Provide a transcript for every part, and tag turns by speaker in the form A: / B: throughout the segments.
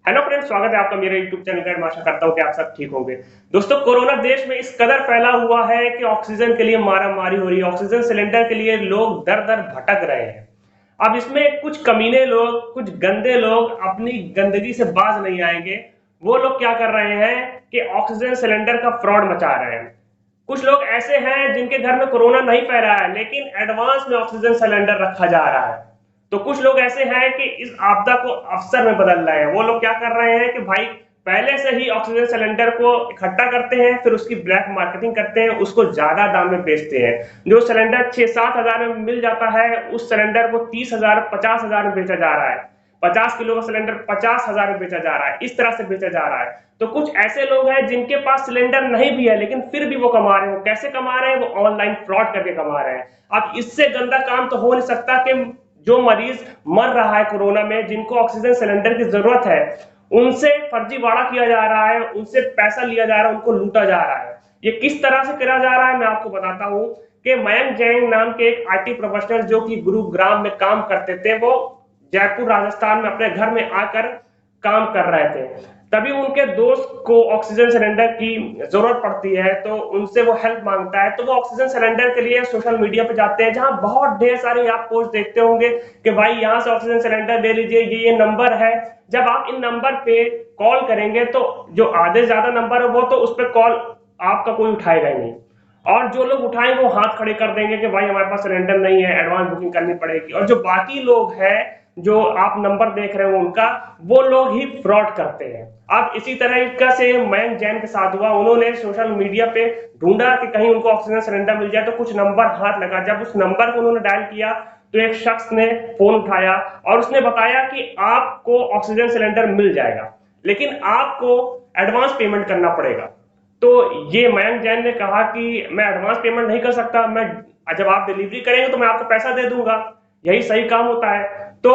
A: Hello friends, स्वागत है आपका मेरे यूट्यूब चैनल पर। आशा करता हूँ कि आप सब ठीक होंगे। दोस्तों, कोरोना देश में इस कदर फैला हुआ है कि ऑक्सीजन के लिए मारामारी हो रही है। ऑक्सीजन सिलेंडर के लिए लोग दर दर भटक रहे हैं। अब इसमें कुछ कमीने लोग, कुछ गंदे लोग अपनी गंदगी से बाज नहीं आएंगे। वो लोग क्या कर रहे हैं कि ऑक्सीजन सिलेंडर का फ्रॉड मचा रहे हैं। कुछ लोग ऐसे हैं जिनके घर में कोरोना नहीं फैला है, लेकिन एडवांस में ऑक्सीजन सिलेंडर रखा जा रहा है। तो कुछ लोग ऐसे हैं कि इस आपदा को अवसर में बदल रहे हैं। वो लोग क्या कर रहे हैं कि भाई पहले से ही ऑक्सीजन सिलेंडर को इकट्ठा करते हैं, फिर उसकी ब्लैक मार्केटिंग करते हैं, उसको ज्यादा दाम में बेचते हैं। जो सिलेंडर 6-7 हजार में मिल जाता है, उस सिलेंडर को 30 हजार 50 हजार में बेचा जा रहा है। 50 किलो का सिलेंडर 50 हजार में बेचा जा रहा है। इस तरह से बेचा जा रहा है। तो कुछ ऐसे लोग हैं जिनके पास सिलेंडर नहीं भी है, लेकिन फिर भी वो कमा रहे हैं। कैसे कमा रहे हैं? वो ऑनलाइन फ्रॉड करके कमा रहे हैं। अब इससे गंदा काम तो हो नहीं सकता कि जो मरीज मर रहा है कोरोना में, जिनको ऑक्सीजन सिलेंडर की जरूरत है, उनसे फर्जीवाड़ा किया जा रहा है, उनसे पैसा लिया जा रहा है, उनको लूटा जा रहा है। ये किस तरह से करा जा रहा है मैं आपको बताता हूं कि मयंक जैन नाम के एक आईटी प्रोफेशनल जो कि गुरुग्राम में काम करते थे, वो जयपुर राजस्थान में अपने घर में आकर काम कर रहे थे। तभी उनके दोस्त को ऑक्सीजन सिलेंडर की जरूरत पड़ती है, तो उनसे वो हेल्प मांगता है। तो वो ऑक्सीजन सिलेंडर के लिए सोशल मीडिया पे जाते हैं, जहां बहुत ढेर सारे आप पोस्ट देखते होंगे कि भाई यहाँ से ऑक्सीजन सिलेंडर ले लीजिए, ये नंबर है। जब आप इन नंबर पे कॉल करेंगे तो जो आधे ज्यादा नंबर है वो तो उस पर कॉल आपका कोई उठाएगा ही नहीं। और जो लोग उठाएंगे वो हाथ खड़े कर देंगे कि भाई हमारे पास सिलेंडर नहीं है, एडवांस बुकिंग करनी पड़ेगी। और जो बाकी लोग हैं, जो आप नंबर देख रहे हो उनका, वो लोग ही फ्रॉड करते हैं। अब इसी तरह से मयंक जैन के साथ हुआ। उन्होंने सोशल मीडिया पे ढूंढा कि कहीं उनको ऑक्सीजन सिलेंडर मिल जाए, तो कुछ नंबर हाथ लगा। जब उस नंबर को उन्होंने डायल किया तो एक शख्स ने फोन उठाया और उसने बताया कि आपको ऑक्सीजन सिलेंडर मिल जाएगा, लेकिन आपको एडवांस पेमेंट करना पड़ेगा। तो ये मयंक जैन ने कहा कि मैं एडवांस पेमेंट नहीं कर सकता, मैं जब आप डिलीवरी करेंगे तो मैं आपको पैसा दे दूंगा, यही सही काम होता है। तो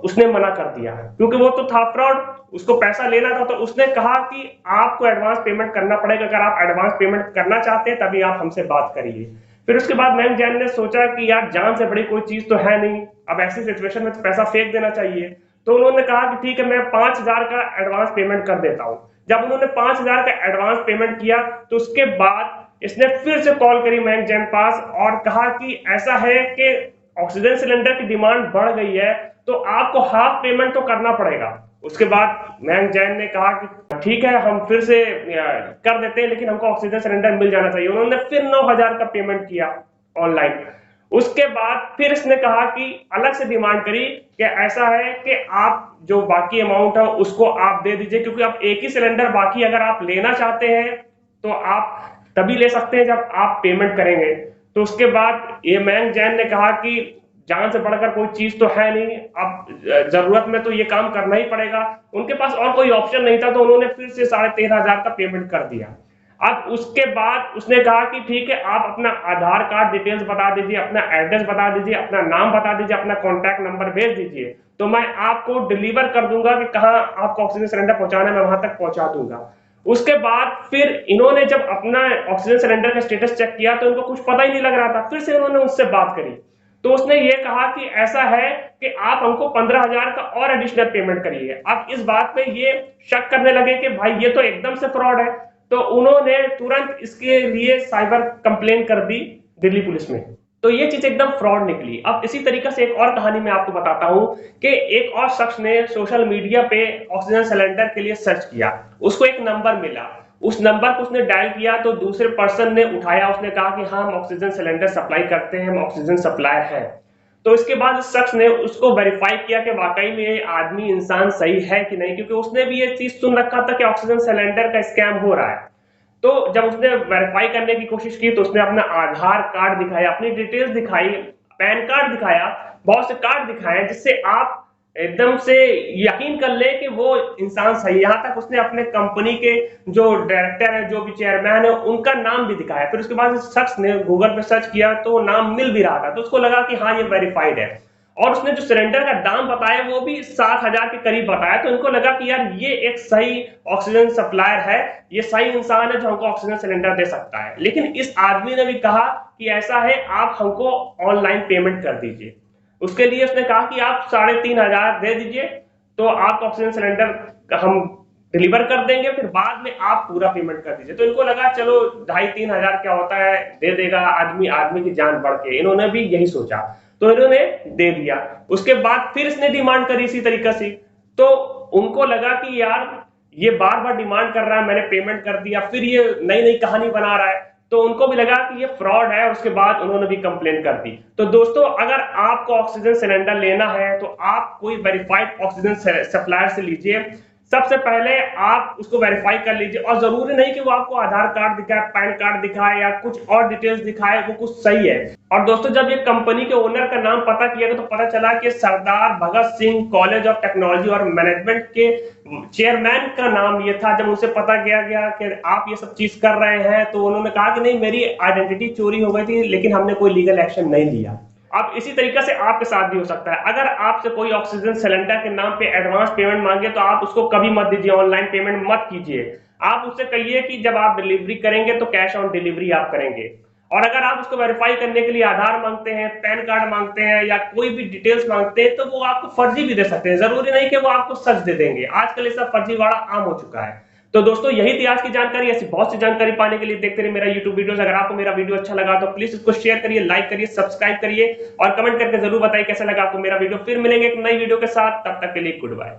A: उसने मना कर दिया, क्योंकि वो तो था फ्रॉड, उसको पैसा लेना था। तो उसने कहा कि आपको एडवांस पेमेंट करना पड़ेगा, अगर आप एडवांस पेमेंट करना चाहते हैं तभी आप हमसे बात करिए। फिर उसके बाद मयंक जैन ने सोचा कि यार, जान से बड़ी कोई चीज तो है नहीं, अब ऐसी सिचुएशन में तो पैसा फेंक देना चाहिए। तो उन्होंने कहा कि ठीक है, मैं 5 हजार का एडवांस पेमेंट कर देता हूं। जब उन्होंने 5 हजार का एडवांस पेमेंट किया, तो उसके बाद इसने फिर से कॉल करी मयंक जैन पास और कहा कि ऐसा है कि ऑक्सीजन सिलेंडर की डिमांड बढ़ गई है, तो आपको हाफ पेमेंट तो करना पड़ेगा। उसके बाद मयंक जैन ने कहा कि ठीक है, हम फिर से कर देते हैं, लेकिन हमको ऑक्सीजन सिलेंडर मिल जाना चाहिए। उन्होंने फिर 9 हजार का पेमेंट किया ऑनलाइन। उसके बाद फिर इसने कहा कि अलग से डिमांड करी कि ऐसा है कि आप जो बाकी अमाउंट है उसको आप दे दीजिए, क्योंकि अब एक ही सिलेंडर बाकी अगर आप लेना चाहते हैं तो आप तभी ले सकते हैं जब आप पेमेंट करेंगे। तो उसके बाद ये मयंक जैन ने कहा कि जान से बढ़कर कोई चीज तो है नहीं, अब जरूरत में तो ये काम करना ही पड़ेगा। उनके पास और कोई ऑप्शन नहीं था, तो उन्होंने फिर से 13,500 का पेमेंट कर दिया। अब उसके बाद उसने कहा कि ठीक है, आप अपना आधार कार्ड डिटेल्स बता दीजिए, अपना एड्रेस बता दीजिए, अपना नाम बता दीजिए, अपना कॉन्टैक्ट नंबर भेज दीजिए, तो मैं आपको डिलीवर कर दूंगा कि कहाँ आपको ऑक्सीजन सिलेंडर पहुंचाना है, मैं वहां तक पहुंचा दूंगा। उसके बाद फिर इन्होंने जब अपना ऑक्सीजन सिलेंडर का स्टेटस चेक किया तो इनको कुछ पता ही नहीं लग रहा था। फिर से उन्होंने उससे बात करी, तो उसने ये कहा कि ऐसा है कि आप हमको 15,000 का और एडिशनल पेमेंट करिए। अब इस बात पे ये शक करने लगे कि भाई ये तो एकदम से फ्रॉड है। तो उन्होंने तुरंत इसके लिए साइबर कंप्लेन कर दी दिल्ली पुलिस में। तो ये चीज एकदम फ्रॉड निकली। अब इसी तरीके से एक और कहानी मैं आपको बताता हूं कि एक और शख्स ने सोशल मीडिया पे ऑक्सीजन सिलेंडर के लिए सर्च किया, उसको एक नंबर मिला। उस नंबर को उसने डायल किया तो दूसरे पर्सन ने उठाया, उसने कहा कि हाँ, हम ऑक्सीजन सिलेंडर सप्लाई करते हैं, हम ऑक्सीजन सप्लायर हैं। तो इसके बाद उस शख्स ने उसको वेरीफाई किया कि वाकई में ये आदमी इंसान सही है कि नहीं, क्योंकि उसने भी ये चीज सुन रखा था कि ऑक्सीजन सिलेंडर का स्कैम हो रहा है। तो जब उसने वेरीफाई करने की कोशिश की तो उसने अपना आधार कार्ड दिखाया, अपनी डिटेल्स दिखाई, पैन कार्ड दिखाया, बहुत से कार्ड दिखाए, जिससे आप एकदम से यकीन कर ले कि वो इंसान सही है। यहाँ तक उसने अपने कंपनी के जो डायरेक्टर है, जो भी चेयरमैन है, उनका नाम भी दिखाया। फिर उसके बाद इस शख्स ने गूगल पे सर्च किया तो नाम मिल भी रहा था, तो उसको लगा कि हाँ, ये वेरीफाइड है। और उसने जो सिलेंडर का दाम बताया वो भी 7 हजार के करीब बताया। तो इनको लगा कि यार, ये एक सही ऑक्सीजन सप्लायर है, ये सही इंसान है जो हमको ऑक्सीजन सिलेंडर दे सकता है। लेकिन इस आदमी ने भी कहा कि ऐसा है, आप हमको ऑनलाइन पेमेंट कर दीजिए। उसके लिए उसने कहा कि आप 3,500 दे दीजिए, तो आपका ऑक्सीजन सिलेंडर हम डिलीवर कर देंगे, फिर बाद में आप पूरा पेमेंट कर दीजिए। तो इनको लगा चलो 2,500-3,000 क्या होता है, दे देगा आदमी, आदमी की जान बढ़ के, इन्होंने भी यही सोचा, तो इन्होंने दे दिया। उसके बाद फिर इसने डिमांड करी इसी तरीके से, तो उनको लगा कि यार ये बार बार डिमांड कर रहा है, मैंने पेमेंट कर दिया, फिर ये नई नई कहानी बना रहा है, तो उनको भी लगा कि ये फ्रॉड है, और उसके बाद उन्होंने भी कंप्लेन कर दी। तो दोस्तों, अगर आपको ऑक्सीजन सिलेंडर लेना है तो आप कोई वेरीफाइड ऑक्सीजन सप्लायर से लीजिए। सबसे पहले आप उसको वेरीफाई कर लीजिए, और जरूरी नहीं कि वो आपको आधार कार्ड दिखाए, पैन कार्ड दिखाए या कुछ और डिटेल्स दिखाए, वो कुछ सही है। और दोस्तों, जब ये कंपनी के ओनर का नाम पता किया तो पता चला कि सरदार Bhagat Singh college of technology और मैनेजमेंट के चेयरमैन का नाम ये था। जब उनसे पता गया कि आप ये सब चीज कर रहे हैं, तो उन्होंने कहा कि नहीं, मेरी आइडेंटिटी चोरी हो गई थी, लेकिन हमने कोई लीगल एक्शन नहीं लिया। अब इसी तरीके से आपके साथ भी हो सकता है। अगर आपसे कोई ऑक्सीजन सिलेंडर के नाम पे एडवांस पेमेंट मांगे, तो आप उसको कभी मत दीजिए, ऑनलाइन पेमेंट मत कीजिए। आप उससे कहिए कि जब आप डिलीवरी करेंगे तो कैश ऑन डिलीवरी आप करेंगे। और अगर आप उसको वेरीफाई करने के लिए आधार मांगते हैं, पैन कार्ड मांगते हैं या कोई भी डिटेल्स मांगते हैं, तो वो आपको फर्जी भी दे सकते हैं, जरूरी नहीं कि वो आपको सच दे देंगे। आजकल ये सब फर्जीवाड़ा आम हो चुका है। तो दोस्तों, यही थी आज की जानकारी। ऐसी बहुत सी जानकारी पाने के लिए देखते रहिए मेरा यूट्यूब वीडियोस। अगर आपको मेरा वीडियो अच्छा लगा तो प्लीज इसको शेयर करिए, लाइक करिए, सब्सक्राइब करिए, और कमेंट करके जरूर बताइए कैसा लगा आपको मेरा वीडियो। फिर मिलेंगे एक नई वीडियो के साथ, तब तक के लिए गुड बाय।